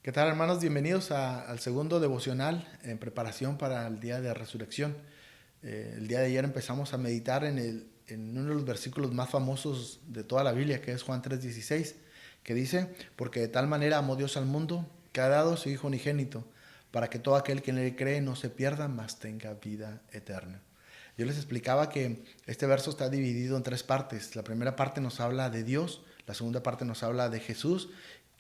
¿Qué tal, hermanos? Bienvenidos al segundo devocional en preparación para el día de resurrección. El día de ayer empezamos a meditar en uno de los versículos más famosos de toda la Biblia, que es Juan 3:16, que dice: porque de tal manera amó Dios al mundo, que ha dado a su Hijo unigénito, para que todo aquel que en él cree no se pierda, mas tenga vida eterna. Yo les explicaba que este verso está dividido en tres partes. La primera parte nos habla de Dios, la segunda parte nos habla de Jesús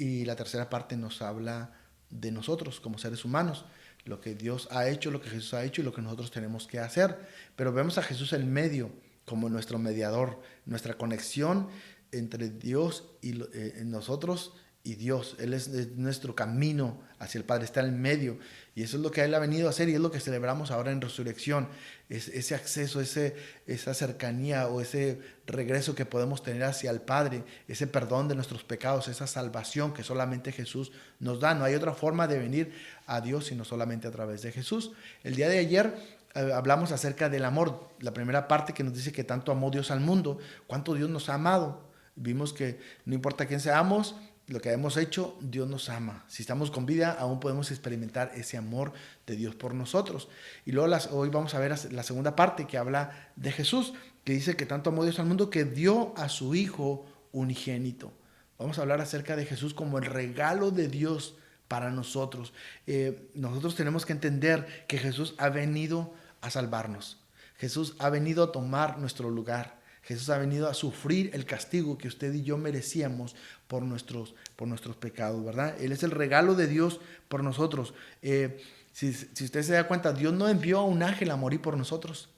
y la tercera parte nos habla de nosotros como seres humanos, lo que Dios ha hecho, lo que Jesús ha hecho y lo que nosotros tenemos que hacer. Pero vemos a Jesús en medio como nuestro mediador, nuestra conexión entre Dios y nosotros y Dios. Él es nuestro camino hacia el Padre, está en el medio. Y eso es lo que Él ha venido a hacer y es lo que celebramos ahora en Resurrección. Es ese acceso, esa cercanía o ese regreso que podemos tener hacia el Padre, ese perdón de nuestros pecados, esa salvación que solamente Jesús nos da. No hay otra forma de venir a Dios sino solamente a través de Jesús. El día de ayer hablamos acerca del amor. La primera parte que nos dice que tanto amó Dios al mundo, cuánto Dios nos ha amado. Vimos que no importa quién seamos, lo que hemos hecho, Dios nos ama. Si estamos con vida, aún podemos experimentar ese amor de Dios por nosotros. Y luego hoy vamos a ver la segunda parte que habla de Jesús, que dice que tanto amó Dios al mundo que dio a su Hijo unigénito. Vamos a hablar acerca de Jesús como el regalo de Dios para nosotros. Nosotros tenemos que entender que Jesús ha venido a salvarnos. Jesús ha venido a tomar nuestro lugar. Jesús ha venido a sufrir el castigo que usted y yo merecíamos por nuestros pecados, ¿verdad? Él es el regalo de Dios por nosotros. Si usted se da cuenta, Dios no envió a un ángel a morir por nosotros.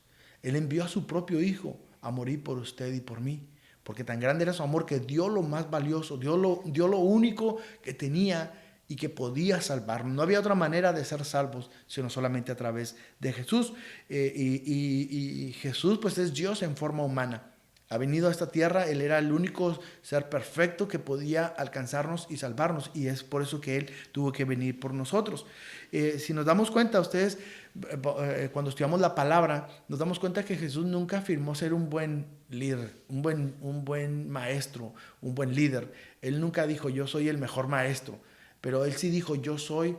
Él envió a su propio Hijo a morir por usted y por mí. Porque tan grande era su amor que dio lo más valioso, dio lo único que tenía y que podía salvarnos. No había otra manera de ser salvos sino solamente a través de Jesús. Y Jesús pues es Dios en forma humana. Ha venido a esta tierra, Él era el único ser perfecto que podía alcanzarnos y salvarnos, y es por eso que Él tuvo que venir por nosotros. Si nos damos cuenta, ustedes, cuando estudiamos la palabra, nos damos cuenta que Jesús nunca afirmó ser un buen líder, un buen maestro, un buen líder. Él nunca dijo, yo soy el mejor maestro, pero Él sí dijo, yo soy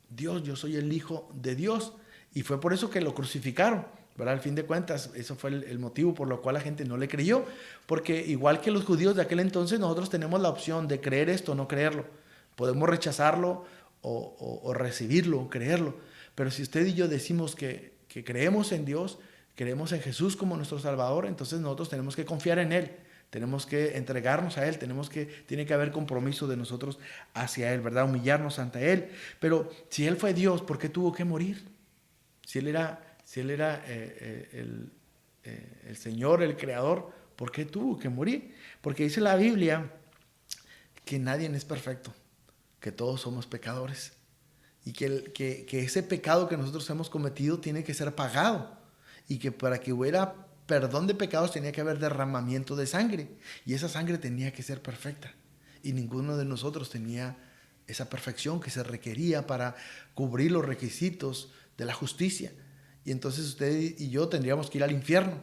Dios, yo soy el Hijo de Dios, y fue por eso que lo crucificaron. ¿Verdad? Al fin de cuentas, eso fue el motivo por lo cual la gente no le creyó, porque igual que los judíos de aquel entonces, nosotros tenemos la opción de creer esto o no creerlo. Podemos rechazarlo o recibirlo, creerlo. Pero si usted y yo decimos que creemos en Dios, creemos en Jesús como nuestro Salvador, entonces nosotros tenemos que confiar en Él, tenemos que entregarnos a Él, tiene que haber compromiso de nosotros hacia Él, ¿verdad? Humillarnos ante Él. Pero si Él fue Dios, ¿por qué tuvo que morir? Si Él era el Señor, el Creador, ¿por qué tuvo que morir? Porque dice la Biblia que nadie es perfecto, que todos somos pecadores y que ese pecado que nosotros hemos cometido tiene que ser pagado, y que para que hubiera perdón de pecados tenía que haber derramamiento de sangre, y esa sangre tenía que ser perfecta, y ninguno de nosotros tenía esa perfección que se requería para cubrir los requisitos de la justicia. Y entonces usted y yo tendríamos que ir al infierno.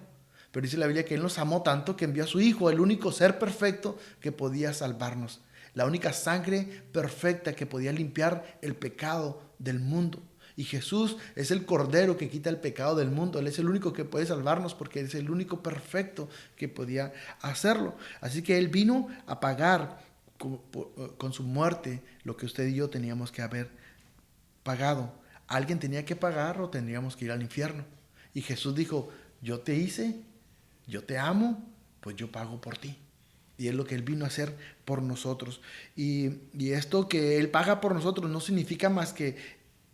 Pero dice la Biblia que Él nos amó tanto que envió a su Hijo, el único ser perfecto que podía salvarnos. La única sangre perfecta que podía limpiar el pecado del mundo. Y Jesús es el Cordero que quita el pecado del mundo. Él es el único que puede salvarnos porque es el único perfecto que podía hacerlo. Así que Él vino a pagar con su muerte lo que usted y yo teníamos que haber pagado. Alguien tenía que pagar o tendríamos que ir al infierno. Y Jesús dijo, yo te hice, yo te amo, pues yo pago por ti. Y es lo que Él vino a hacer por nosotros. Y esto que Él paga por nosotros no significa más que,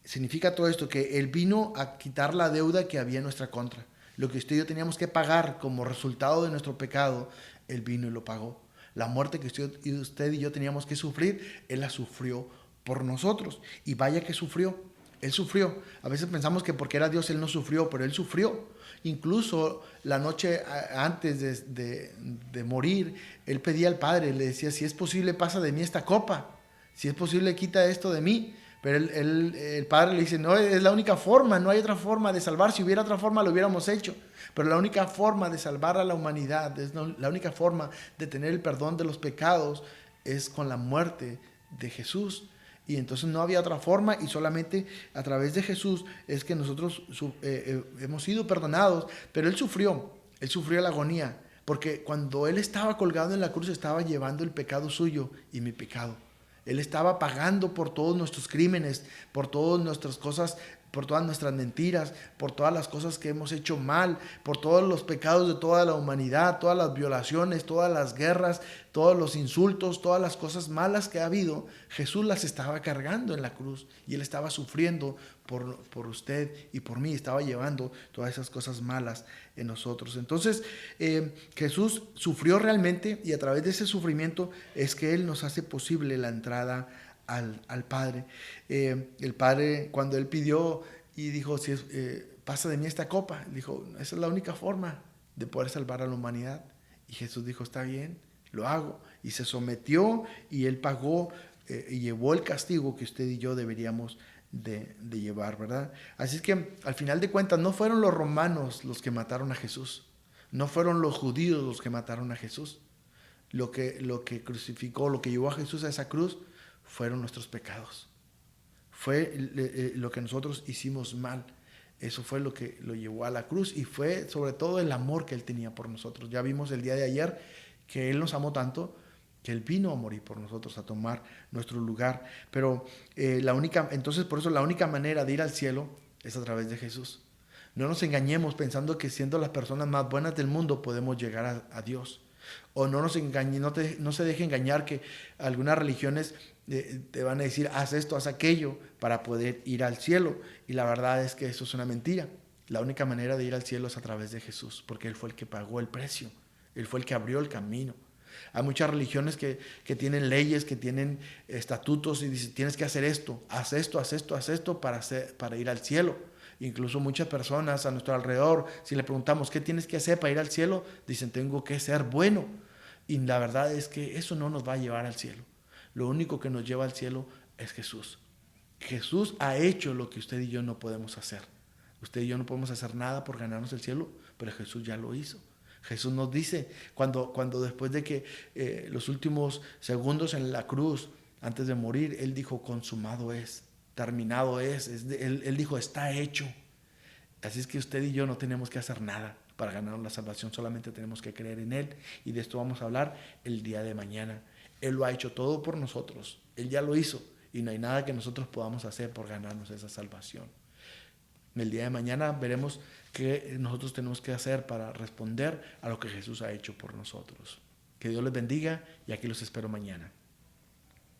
significa todo esto, que Él vino a quitar la deuda que había en nuestra contra. Lo que usted y yo teníamos que pagar como resultado de nuestro pecado, Él vino y lo pagó. La muerte que usted y yo teníamos que sufrir, Él la sufrió por nosotros. Y vaya que sufrió. Él sufrió. A veces pensamos que porque era Dios Él no sufrió, pero Él sufrió. Incluso la noche antes de morir, Él pedía al Padre, le decía, si es posible pasa de mí esta copa, si es posible quita esto de mí. Pero el Padre le dice, no, es la única forma, no hay otra forma de salvar. Si hubiera otra forma lo hubiéramos hecho. Pero la única forma de salvar a la humanidad, la única forma de tener el perdón de los pecados es con la muerte de Jesús. Y entonces no había otra forma, y solamente a través de Jesús es que nosotros hemos sido perdonados. Pero Él sufrió la agonía, porque cuando Él estaba colgado en la cruz estaba llevando el pecado suyo y mi pecado. Él estaba pagando por todos nuestros crímenes, por todas nuestras cosas, por todas nuestras mentiras, por todas las cosas que hemos hecho mal, por todos los pecados de toda la humanidad, todas las violaciones, todas las guerras, todos los insultos, todas las cosas malas que ha habido. Jesús las estaba cargando en la cruz, y Él estaba sufriendo por usted y por mí, estaba llevando todas esas cosas malas en nosotros. Entonces Jesús sufrió realmente, y a través de ese sufrimiento es que Él nos hace posible la entrada al Padre. El Padre, cuando Él pidió y dijo, si pasa de mí esta copa, dijo, esa es la única forma de poder salvar a la humanidad. Y Jesús dijo, está bien, lo hago. Y se sometió, y Él pagó y llevó el castigo que usted y yo deberíamos de llevar, ¿verdad? Así es que al final de cuentas no fueron los romanos los que mataron a Jesús, no fueron los judíos los que mataron a Jesús. Lo que crucificó, lo que llevó a Jesús a esa cruz, fueron nuestros pecados. Fue lo que nosotros hicimos mal. Eso fue lo que lo llevó a la cruz, y fue sobre todo el amor que Él tenía por nosotros. Ya vimos el día de ayer que Él nos amó tanto que Él vino a morir por nosotros, a tomar nuestro lugar. Pero entonces por eso la única manera de ir al cielo es a través de Jesús. No nos engañemos pensando que siendo las personas más buenas del mundo podemos llegar a Dios. O no nos engañe, no se deje engañar que algunas religiones te van a decir, haz esto, haz aquello para poder ir al cielo. Y la verdad es que eso es una mentira. La única manera de ir al cielo es a través de Jesús, porque Él fue el que pagó el precio. Él fue el que abrió el camino. Hay muchas religiones que tienen leyes, que tienen estatutos, y dicen, tienes que hacer esto, haz esto, haz esto, haz esto para ir al cielo. Incluso muchas personas a nuestro alrededor, si le preguntamos, ¿qué tienes que hacer para ir al cielo? Dicen, tengo que ser bueno. Y la verdad es que eso no nos va a llevar al cielo. Lo único que nos lleva al cielo es Jesús. Jesús ha hecho lo que usted y yo no podemos hacer. Usted y yo no podemos hacer nada por ganarnos el cielo, pero Jesús ya lo hizo. Jesús nos dice, cuando después de que los últimos segundos en la cruz, antes de morir, Él dijo, consumado es, terminado es. Él dijo, está hecho. Así es que usted y yo no tenemos que hacer nada para ganarnos la salvación, solamente tenemos que creer en Él, y de esto vamos a hablar el día de mañana. Él lo ha hecho todo por nosotros, Él ya lo hizo, y no hay nada que nosotros podamos hacer por ganarnos esa salvación. El día de mañana veremos qué nosotros tenemos que hacer para responder a lo que Jesús ha hecho por nosotros. Que Dios les bendiga, y aquí los espero mañana.